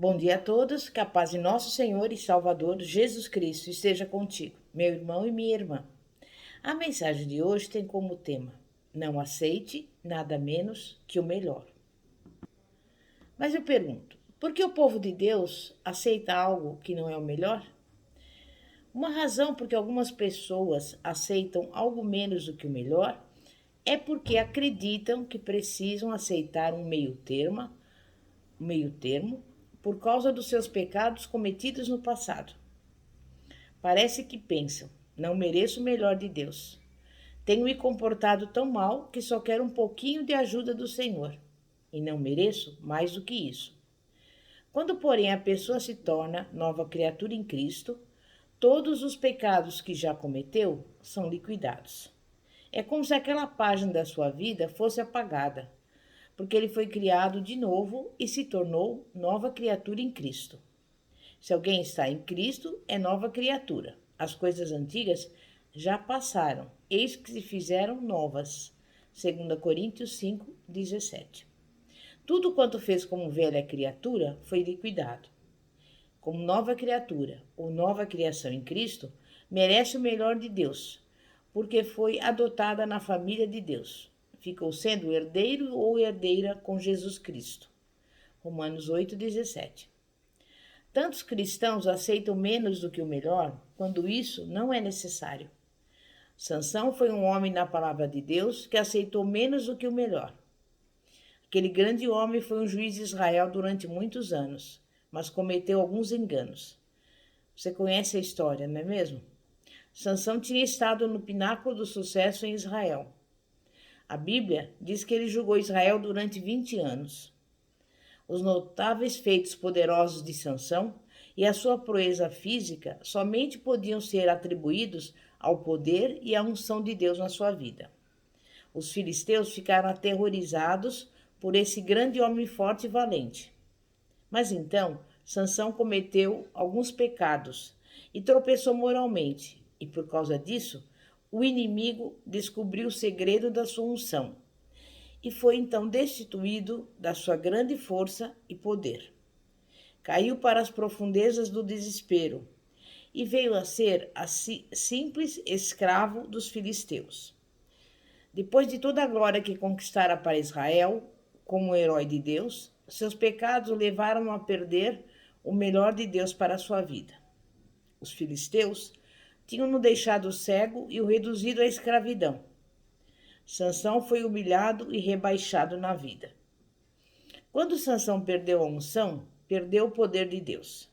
Bom dia a todos, que a paz de nosso Senhor e Salvador Jesus Cristo esteja contigo, meu irmão e minha irmã. A mensagem de hoje tem como tema: não aceite nada menos que o melhor. Mas eu pergunto, por que o povo de Deus aceita algo que não é o melhor? Uma razão por que algumas pessoas aceitam algo menos do que o melhor é porque acreditam que precisam aceitar um meio termo por causa dos seus pecados cometidos no passado. Parece que pensam: não mereço o melhor de Deus. Tenho me comportado tão mal que só quero um pouquinho de ajuda do Senhor. E não mereço mais do que isso. Quando, porém, a pessoa se torna nova criatura em Cristo, todos os pecados que já cometeu são liquidados. É como se aquela página da sua vida fosse apagada, porque ele foi criado de novo e se tornou nova criatura em Cristo. Se alguém está em Cristo, é nova criatura. As coisas antigas já passaram, eis que se fizeram novas. 2 Coríntios 5:17. Tudo quanto fez como velha criatura foi liquidado. Como nova criatura ou nova criação em Cristo, merece o melhor de Deus, porque foi adotada na família de Deus. Ficou sendo herdeiro ou herdeira com Jesus Cristo. Romanos 8:17. Tantos cristãos aceitam menos do que o melhor, quando isso não é necessário. Sansão foi um homem na palavra de Deus que aceitou menos do que o melhor. Aquele grande homem foi um juiz de Israel durante muitos anos, mas cometeu alguns enganos. Você conhece a história, não é mesmo? Sansão tinha estado no pináculo do sucesso em Israel. A Bíblia diz que ele julgou Israel durante 20 anos. Os notáveis feitos poderosos de Sansão e a sua proeza física somente podiam ser atribuídos ao poder e à unção de Deus na sua vida. Os filisteus ficaram aterrorizados por esse grande homem forte e valente. Mas então, Sansão cometeu alguns pecados e tropeçou moralmente, e por causa disso, o inimigo descobriu o segredo da sua unção e foi então destituído da sua grande força e poder. Caiu para as profundezas do desespero e veio a ser simples escravo dos filisteus. Depois de toda a glória que conquistara para Israel, como herói de Deus, seus pecados o levaram a perder o melhor de Deus para a sua vida. Os filisteus tinham-no deixado cego e o reduzido à escravidão. Sansão foi humilhado e rebaixado na vida. Quando Sansão perdeu a unção, perdeu o poder de Deus.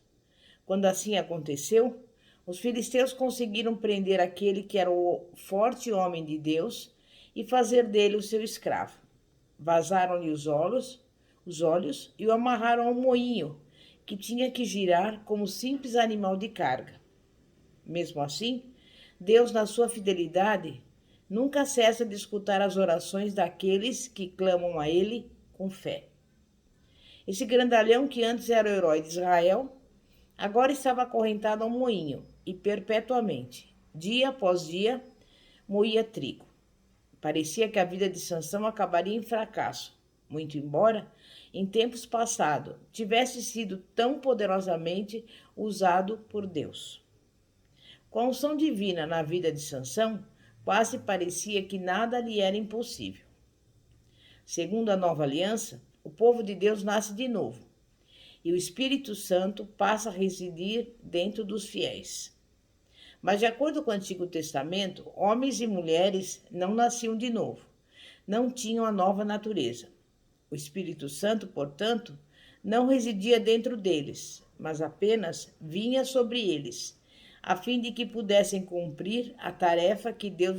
Quando assim aconteceu, os filisteus conseguiram prender aquele que era o forte homem de Deus e fazer dele o seu escravo. Vazaram-lhe os olhos e o amarraram ao moinho, que tinha que girar como simples animal de carga. Mesmo assim, Deus, na sua fidelidade, nunca cessa de escutar as orações daqueles que clamam a Ele com fé. Esse grandalhão que antes era o herói de Israel, agora estava acorrentado ao moinho e perpetuamente, dia após dia, moía trigo. Parecia que a vida de Sansão acabaria em fracasso, muito embora, em tempos passados, tivesse sido tão poderosamente usado por Deus. Com a unção divina na vida de Sansão, quase parecia que nada lhe era impossível. Segundo a nova aliança, o povo de Deus nasce de novo, e o Espírito Santo passa a residir dentro dos fiéis. Mas, de acordo com o Antigo Testamento, homens e mulheres não nasciam de novo, não tinham a nova natureza. O Espírito Santo, portanto, não residia dentro deles, mas apenas vinha sobre eles, a fim de que pudessem cumprir a tarefa que Deus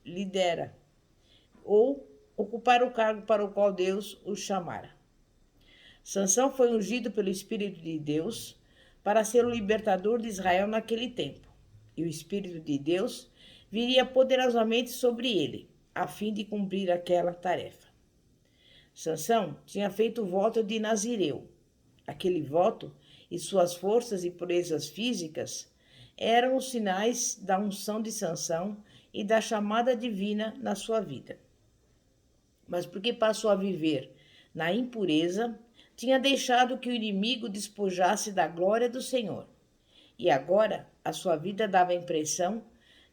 lhe dera, ou ocupar o cargo para o qual Deus os chamara. Sansão foi ungido pelo Espírito de Deus para ser o libertador de Israel naquele tempo, e o Espírito de Deus viria poderosamente sobre ele, a fim de cumprir aquela tarefa. Sansão tinha feito o voto de Nazireu. Aquele voto e suas forças e proezas físicas eram os sinais da unção de Sansão e da chamada divina na sua vida. Mas porque passou a viver na impureza, tinha deixado que o inimigo despojasse da glória do Senhor. E agora a sua vida dava a impressão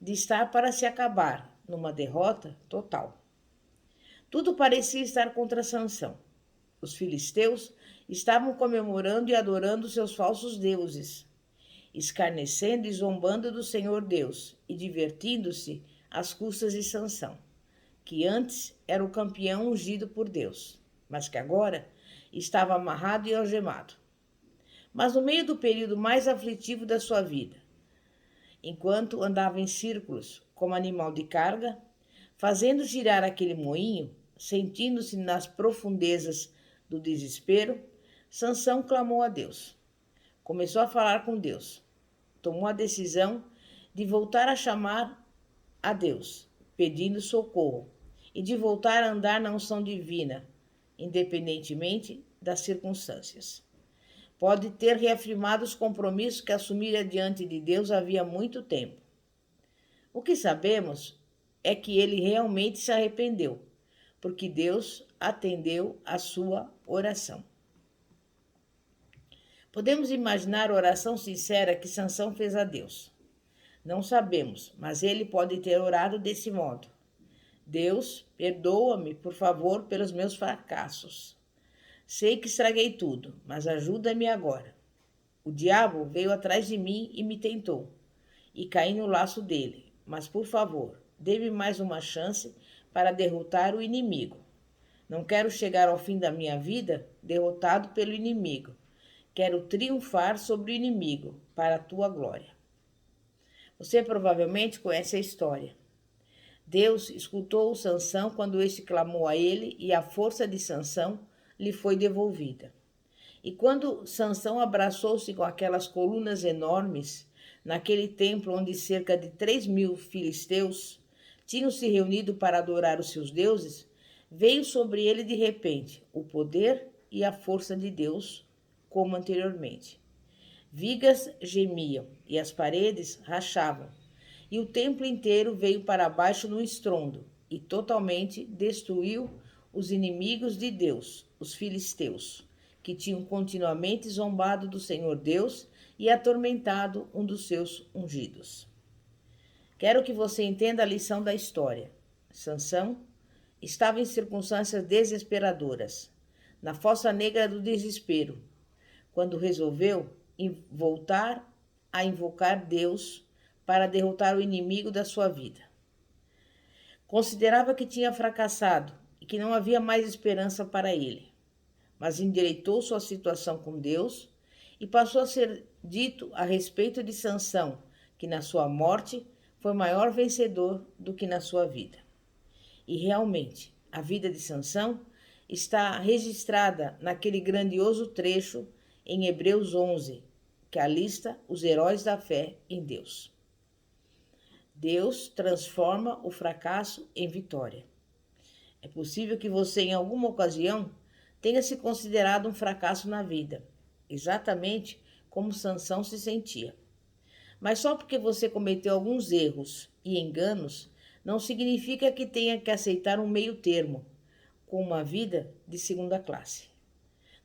de estar para se acabar numa derrota total. Tudo parecia estar contra Sansão. Os filisteus estavam comemorando e adorando seus falsos deuses, escarnecendo e zombando do Senhor Deus e divertindo-se às custas de Sansão, que antes era o campeão ungido por Deus, mas que agora estava amarrado e algemado. Mas no meio do período mais aflitivo da sua vida, enquanto andava em círculos como animal de carga, fazendo girar aquele moinho, sentindo-se nas profundezas do desespero, Sansão clamou a Deus. Começou a falar com Deus. Tomou a decisão de voltar a chamar a Deus, pedindo socorro, e de voltar a andar na unção divina, independentemente das circunstâncias. Pode ter reafirmado os compromissos que assumira diante de Deus havia muito tempo. O que sabemos é que ele realmente se arrependeu, porque Deus atendeu a sua oração. Podemos imaginar a oração sincera que Sansão fez a Deus. Não sabemos, mas ele pode ter orado desse modo: Deus, perdoa-me, por favor, pelos meus fracassos. Sei que estraguei tudo, mas ajuda-me agora. O diabo veio atrás de mim e me tentou, e caí no laço dele. Mas, por favor, dê-me mais uma chance para derrotar o inimigo. Não quero chegar ao fim da minha vida derrotado pelo inimigo. Quero triunfar sobre o inimigo, para a tua glória. Você provavelmente conhece a história. Deus escutou Sansão quando este clamou a ele e a força de Sansão lhe foi devolvida. E quando Sansão abraçou-se com aquelas colunas enormes, naquele templo onde cerca de 3.000 filisteus tinham se reunido para adorar os seus deuses, veio sobre ele de repente o poder e a força de Deus, como anteriormente. Vigas gemiam e as paredes rachavam, e o templo inteiro veio para baixo no estrondo e totalmente destruiu os inimigos de Deus, os filisteus, que tinham continuamente zombado do Senhor Deus e atormentado um dos seus ungidos. Quero que você entenda a lição da história. Sansão estava em circunstâncias desesperadoras, na fossa negra do desespero, quando resolveu voltar a invocar Deus para derrotar o inimigo da sua vida. Considerava que tinha fracassado e que não havia mais esperança para ele, mas endireitou sua situação com Deus e passou a ser dito a respeito de Sansão, que na sua morte foi maior vencedor do que na sua vida. E realmente, a vida de Sansão está registrada naquele grandioso trecho em Hebreus 11, que alista os heróis da fé em Deus. Deus transforma o fracasso em vitória. É possível que você, em alguma ocasião, tenha se considerado um fracasso na vida, exatamente como Sansão se sentia. Mas só porque você cometeu alguns erros e enganos, não significa que tenha que aceitar um meio termo, com uma vida de segunda classe.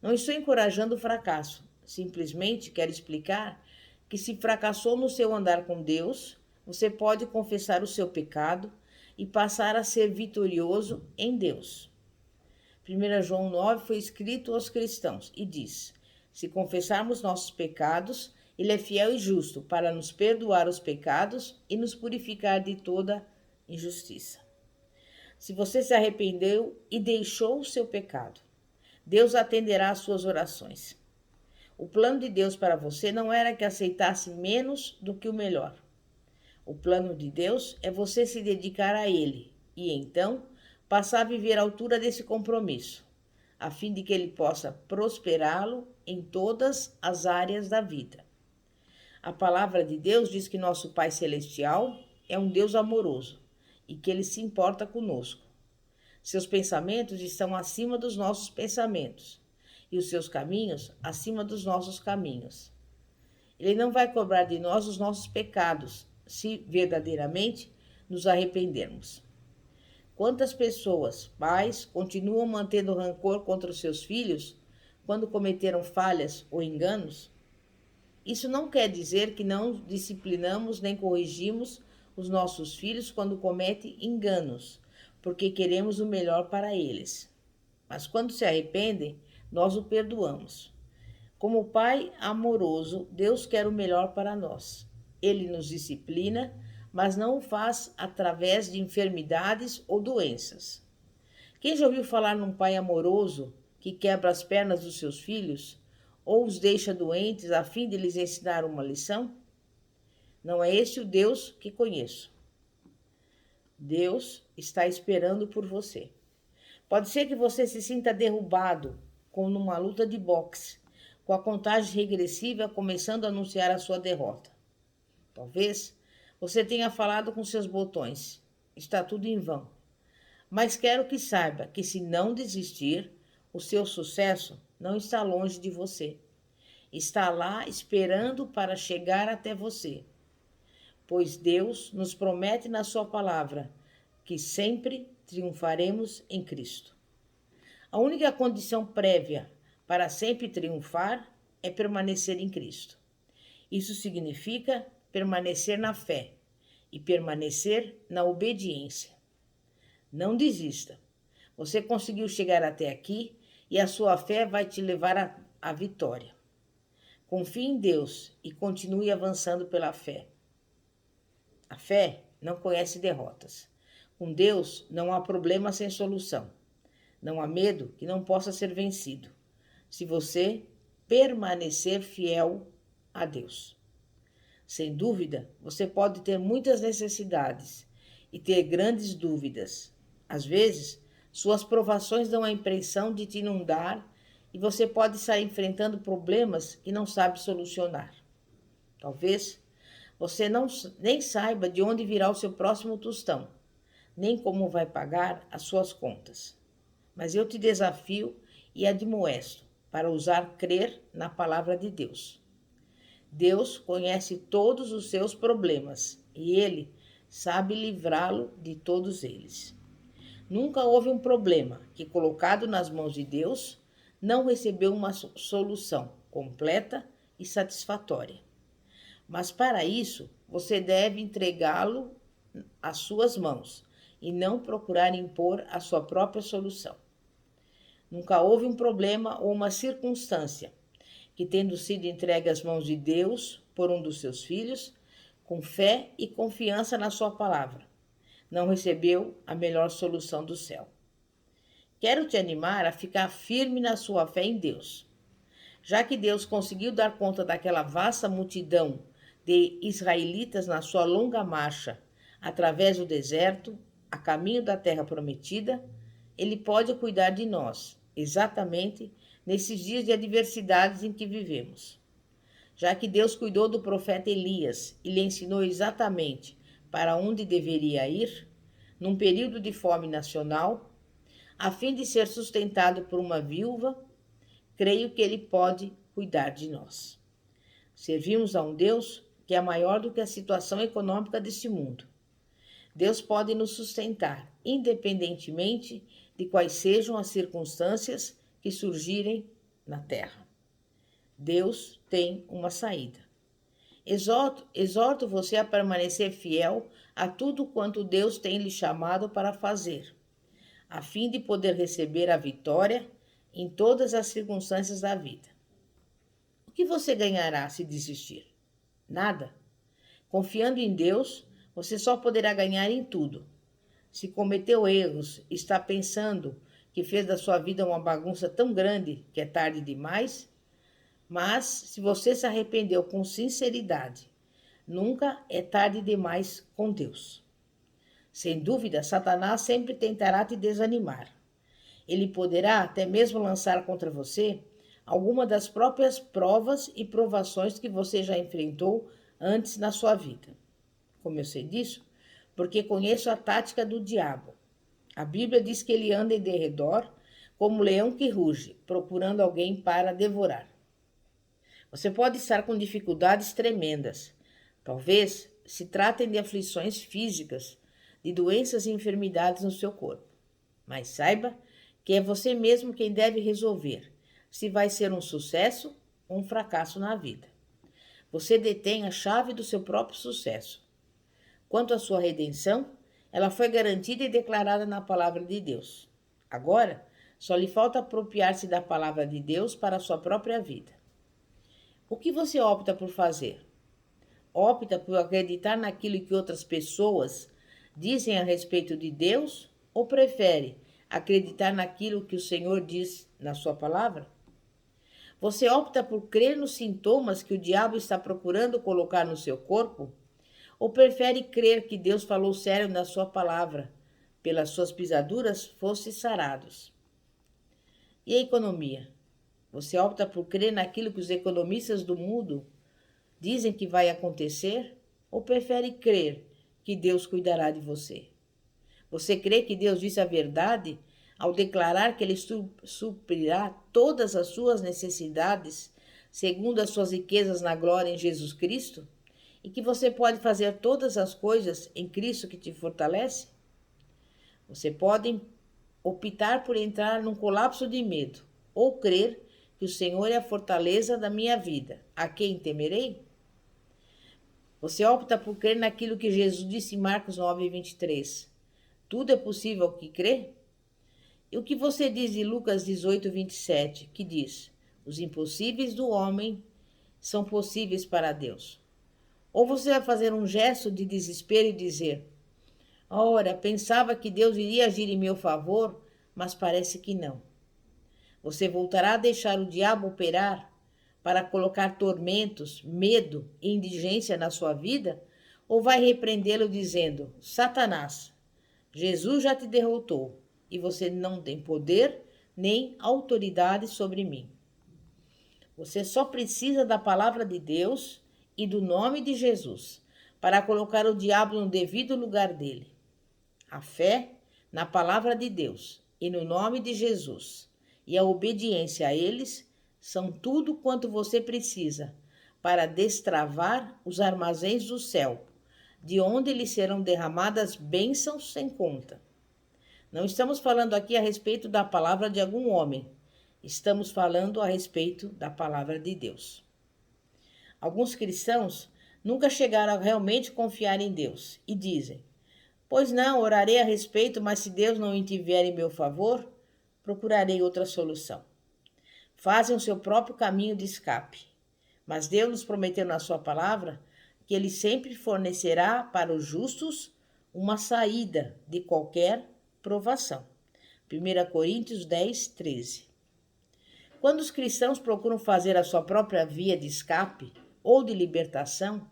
Não estou encorajando o fracasso, simplesmente quero explicar que se fracassou no seu andar com Deus, você pode confessar o seu pecado e passar a ser vitorioso em Deus. 1 João 9 foi escrito aos cristãos e diz: se confessarmos nossos pecados, Ele é fiel e justo para nos perdoar os pecados e nos purificar de toda injustiça. Se você se arrependeu e deixou o seu pecado, Deus atenderá às suas orações. O plano de Deus para você não era que aceitasse menos do que o melhor. O plano de Deus é você se dedicar a Ele e, então, passar a viver à altura desse compromisso, a fim de que Ele possa prosperá-lo em todas as áreas da vida. A palavra de Deus diz que nosso Pai Celestial é um Deus amoroso e que Ele se importa conosco. Seus pensamentos estão acima dos nossos pensamentos e os seus caminhos acima dos nossos caminhos. Ele não vai cobrar de nós os nossos pecados, se verdadeiramente nos arrependermos. Quantas pessoas, pais, continuam mantendo rancor contra os seus filhos quando cometeram falhas ou enganos? Isso não quer dizer que não disciplinamos nem corrigimos os nossos filhos quando cometem enganos, porque queremos o melhor para eles. Mas quando se arrependem, nós o perdoamos. Como Pai amoroso, Deus quer o melhor para nós. Ele nos disciplina, mas não o faz através de enfermidades ou doenças. Quem já ouviu falar num pai amoroso que quebra as pernas dos seus filhos ou os deixa doentes a fim de lhes ensinar uma lição? Não é este o Deus que conheço. Deus está esperando por você. Pode ser que você se sinta derrubado, como numa luta de boxe, com a contagem regressiva começando a anunciar a sua derrota. Talvez você tenha falado com seus botões. Está tudo em vão. Mas quero que saiba que se não desistir, o seu sucesso não está longe de você. Está lá esperando para chegar até você. Pois Deus nos promete na sua palavra que sempre triunfaremos em Cristo. A única condição prévia para sempre triunfar é permanecer em Cristo. Isso significa permanecer na fé e permanecer na obediência. Não desista. Você conseguiu chegar até aqui e a sua fé vai te levar à vitória. Confie em Deus e continue avançando pela fé. A fé não conhece derrotas. Com Deus não há problema sem solução. Não há medo que não possa ser vencido, se você permanecer fiel a Deus. Sem dúvida, você pode ter muitas necessidades e ter grandes dúvidas. Às vezes, suas provações dão a impressão de te inundar e você pode sair enfrentando problemas que não sabe solucionar. Talvez você nem saiba de onde virá o seu próximo tostão, nem como vai pagar as suas contas. Mas eu te desafio e admoesto para ousar crer na palavra de Deus. Deus conhece todos os seus problemas e Ele sabe livrá-lo de todos eles. Nunca houve um problema que, colocado nas mãos de Deus, não recebeu uma solução completa e satisfatória. Mas para isso, você deve entregá-lo às suas mãos e não procurar impor a sua própria solução. Nunca houve um problema ou uma circunstância que, tendo sido entregue às mãos de Deus por um dos seus filhos, com fé e confiança na sua palavra, não recebeu a melhor solução do céu. Quero te animar a ficar firme na sua fé em Deus. Já que Deus conseguiu dar conta daquela vasta multidão de israelitas na sua longa marcha através do deserto, a caminho da terra prometida, Ele pode cuidar de nós, exatamente nesses dias de adversidades em que vivemos. Já que Deus cuidou do profeta Elias e lhe ensinou exatamente para onde deveria ir, num período de fome nacional, a fim de ser sustentado por uma viúva, creio que Ele pode cuidar de nós. Servimos a um Deus que é maior do que a situação econômica deste mundo. Deus pode nos sustentar, independentemente de quais sejam as circunstâncias que surgirem na terra. Deus tem uma saída. Exorto você a permanecer fiel a tudo quanto Deus tem lhe chamado para fazer, a fim de poder receber a vitória em todas as circunstâncias da vida. O que você ganhará se desistir? Nada. Confiando em Deus, você só poderá ganhar em tudo. Se cometeu erros, está pensando que fez da sua vida uma bagunça tão grande que é tarde demais, mas se você se arrependeu com sinceridade, nunca é tarde demais com Deus. Sem dúvida, Satanás sempre tentará te desanimar. Ele poderá até mesmo lançar contra você alguma das próprias provas e provações que você já enfrentou antes na sua vida. Como eu sei disso? Porque conheço a tática do diabo. A Bíblia diz que ele anda em derredor como um leão que ruge, procurando alguém para devorar. Você pode estar com dificuldades tremendas. Talvez se tratem de aflições físicas, de doenças e enfermidades no seu corpo. Mas saiba que é você mesmo quem deve resolver, se vai ser um sucesso ou um fracasso na vida. Você detém a chave do seu próprio sucesso. Quanto à sua redenção, ela foi garantida e declarada na palavra de Deus. Agora, só lhe falta apropriar-se da palavra de Deus para a sua própria vida. O que você opta por fazer? Opta por acreditar naquilo que outras pessoas dizem a respeito de Deus ou prefere acreditar naquilo que o Senhor diz na sua palavra? Você opta por crer nos sintomas que o diabo está procurando colocar no seu corpo? Ou prefere crer que Deus falou sério na sua palavra, pelas suas pisaduras fosse sarados? E a economia? Você opta por crer naquilo que os economistas do mundo dizem que vai acontecer? Ou prefere crer que Deus cuidará de você? Você crê que Deus disse a verdade ao declarar que Ele suprirá todas as suas necessidades segundo as suas riquezas na glória em Jesus Cristo? E que você pode fazer todas as coisas em Cristo que te fortalece? Você pode optar por entrar num colapso de medo ou crer que o Senhor é a fortaleza da minha vida. A quem temerei? Você opta por crer naquilo que Jesus disse em Marcos 9:23. Tudo é possível ao que crê? E o que você diz de Lucas 18:27, que diz: os impossíveis do homem são possíveis para Deus? Ou você vai fazer um gesto de desespero e dizer: ora, pensava que Deus iria agir em meu favor, mas parece que não. Você voltará a deixar o diabo operar para colocar tormentos, medo e indigência na sua vida? Ou vai repreendê-lo dizendo: Satanás, Jesus já te derrotou e você não tem poder nem autoridade sobre mim. Você só precisa da palavra de Deus e do nome de Jesus para colocar o diabo no devido lugar dele. A fé na palavra de Deus e no nome de Jesus e a obediência a eles são tudo quanto você precisa para destravar os armazéns do céu, de onde lhe serão derramadas bênçãos sem conta. Não estamos falando aqui a respeito da palavra de algum homem, estamos falando a respeito da palavra de Deus. Alguns cristãos nunca chegaram a realmente confiar em Deus e dizem: pois não, orarei a respeito, mas se Deus não intervier em meu favor, procurarei outra solução. Fazem o seu próprio caminho de escape. Mas Deus nos prometeu na sua palavra que Ele sempre fornecerá para os justos uma saída de qualquer provação. 1 Coríntios 10:13. Quando os cristãos procuram fazer a sua própria via de escape ou de libertação,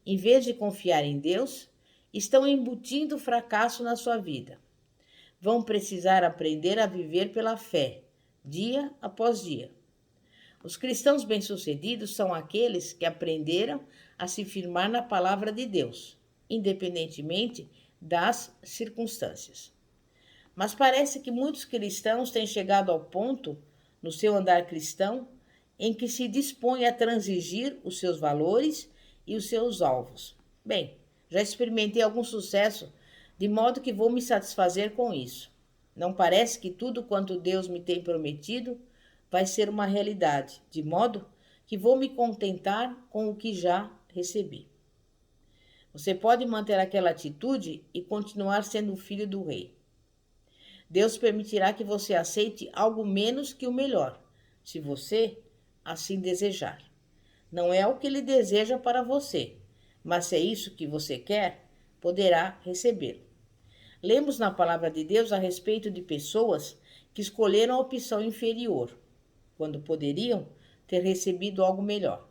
em vez de confiar em Deus, estão embutindo fracasso na sua vida. Vão precisar aprender a viver pela fé, dia após dia. Os cristãos bem-sucedidos são aqueles que aprenderam a se firmar na palavra de Deus, independentemente das circunstâncias. Mas parece que muitos cristãos têm chegado ao ponto, no seu andar cristão, em que se dispõem a transigir os seus valores e os seus alvos. Bem, já experimentei algum sucesso, de modo que vou me satisfazer com isso. Não parece que tudo quanto Deus me tem prometido vai ser uma realidade, de modo que vou me contentar com o que já recebi. Você pode manter aquela atitude e continuar sendo o filho do rei. Deus permitirá que você aceite algo menos que o melhor, se você assim desejar. Não é o que Ele deseja para você, mas se é isso que você quer, poderá receber. Lemos na palavra de Deus a respeito de pessoas que escolheram a opção inferior, quando poderiam ter recebido algo melhor.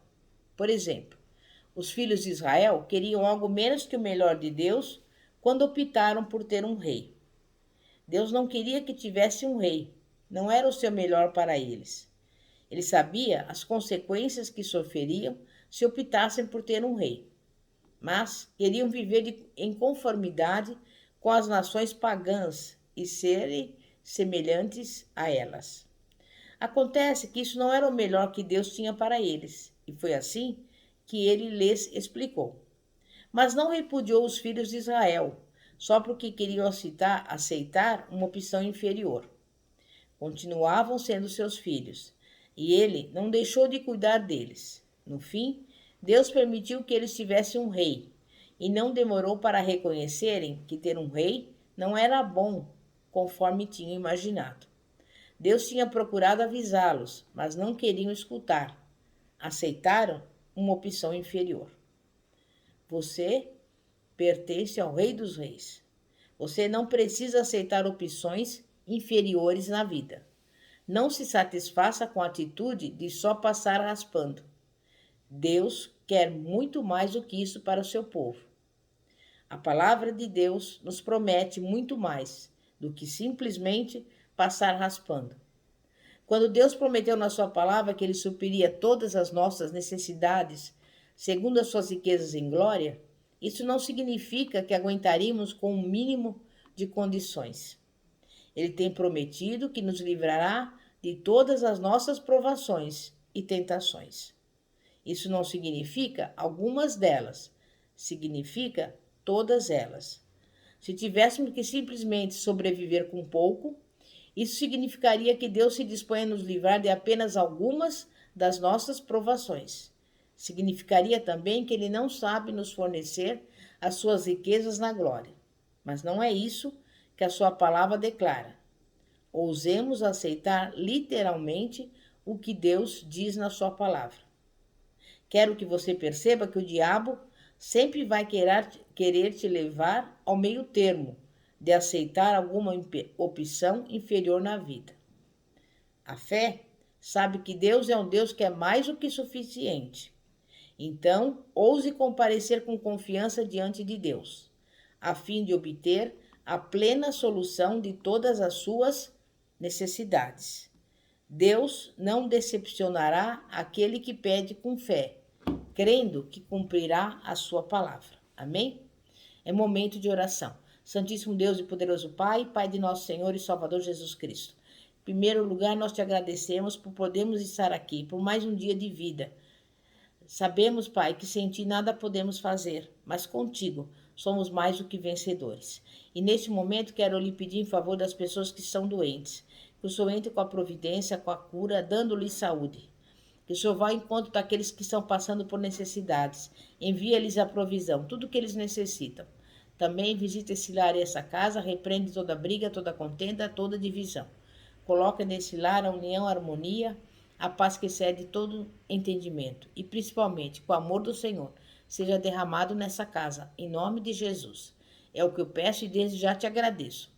Por exemplo, os filhos de Israel queriam algo menos que o melhor de Deus quando optaram por ter um rei. Deus não queria que tivesse um rei, não era o seu melhor para eles. Ele sabia as consequências que sofreriam se optassem por ter um rei, mas queriam viver em conformidade com as nações pagãs e serem semelhantes a elas. Acontece que isso não era o melhor que Deus tinha para eles, e foi assim que ele lhes explicou. Mas não repudiou os filhos de Israel, só porque queriam aceitar uma opção inferior. Continuavam sendo seus filhos, e ele não deixou de cuidar deles. No fim, Deus permitiu que eles tivessem um rei, e não demorou para reconhecerem que ter um rei não era bom, conforme tinham imaginado. Deus tinha procurado avisá-los, mas não queriam escutar. Aceitaram uma opção inferior. Você pertence ao Rei dos Reis. Você não precisa aceitar opções inferiores na vida. Não se satisfaça com a atitude de só passar raspando. Deus quer muito mais do que isso para o seu povo. A palavra de Deus nos promete muito mais do que simplesmente passar raspando. Quando Deus prometeu na sua palavra que ele supriria todas as nossas necessidades, segundo as suas riquezas em glória, isso não significa que aguentaríamos com um mínimo de condições. Ele tem prometido que nos livrará de todas as nossas provações e tentações. Isso não significa algumas delas, significa todas elas. Se tivéssemos que simplesmente sobreviver com pouco, isso significaria que Deus se dispõe a nos livrar de apenas algumas das nossas provações. Significaria também que Ele não sabe nos fornecer as suas riquezas na glória. Mas não é isso que a sua palavra declara. Ousemos aceitar literalmente o que Deus diz na sua palavra. Quero que você perceba que o diabo sempre vai querer te levar ao meio termo de aceitar alguma opção inferior na vida. A fé sabe que Deus é um Deus que é mais do que suficiente. Então, ouse comparecer com confiança diante de Deus, a fim de obter a plena solução de todas as suas necessidades. Deus não decepcionará aquele que pede com fé, crendo que cumprirá a sua palavra. Amém? É momento de oração. Santíssimo Deus e poderoso Pai, Pai de nosso Senhor e Salvador Jesus Cristo. Em primeiro lugar, nós te agradecemos por podermos estar aqui, por mais um dia de vida. Sabemos, Pai, que sem ti nada podemos fazer, mas contigo somos mais do que vencedores. E neste momento quero lhe pedir em favor das pessoas que estão doentes, que o Senhor entre com a providência, com a cura, dando-lhes saúde. Que o Senhor vá ao encontro daqueles que estão passando por necessidades, envia-lhes a provisão, tudo o que eles necessitam. Também visita esse lar e essa casa, repreende toda briga, toda contenda, toda divisão. Coloca nesse lar a união, a harmonia, a paz que excede todo entendimento. E principalmente, que o amor do Senhor seja derramado nessa casa, em nome de Jesus. É o que eu peço e desde já te agradeço.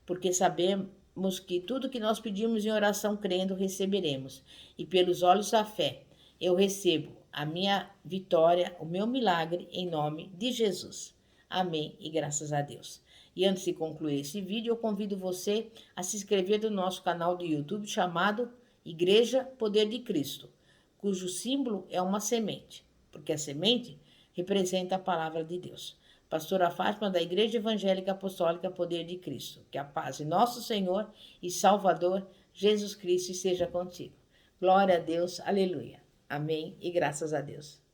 Porque sabemos que tudo que nós pedimos em oração crendo, receberemos. E pelos olhos da fé, eu recebo a minha vitória, o meu milagre, em nome de Jesus. Amém e graças a Deus. E antes de concluir esse vídeo, eu convido você a se inscrever no nosso canal do YouTube chamado Igreja Poder de Cristo, cujo símbolo é uma semente, porque a semente representa a palavra de Deus. Pastora Fátima, da Igreja Evangélica Apostólica Poder de Cristo. Que a paz de nosso Senhor e Salvador Jesus Cristo esteja contigo. Glória a Deus, aleluia. Amém e graças a Deus.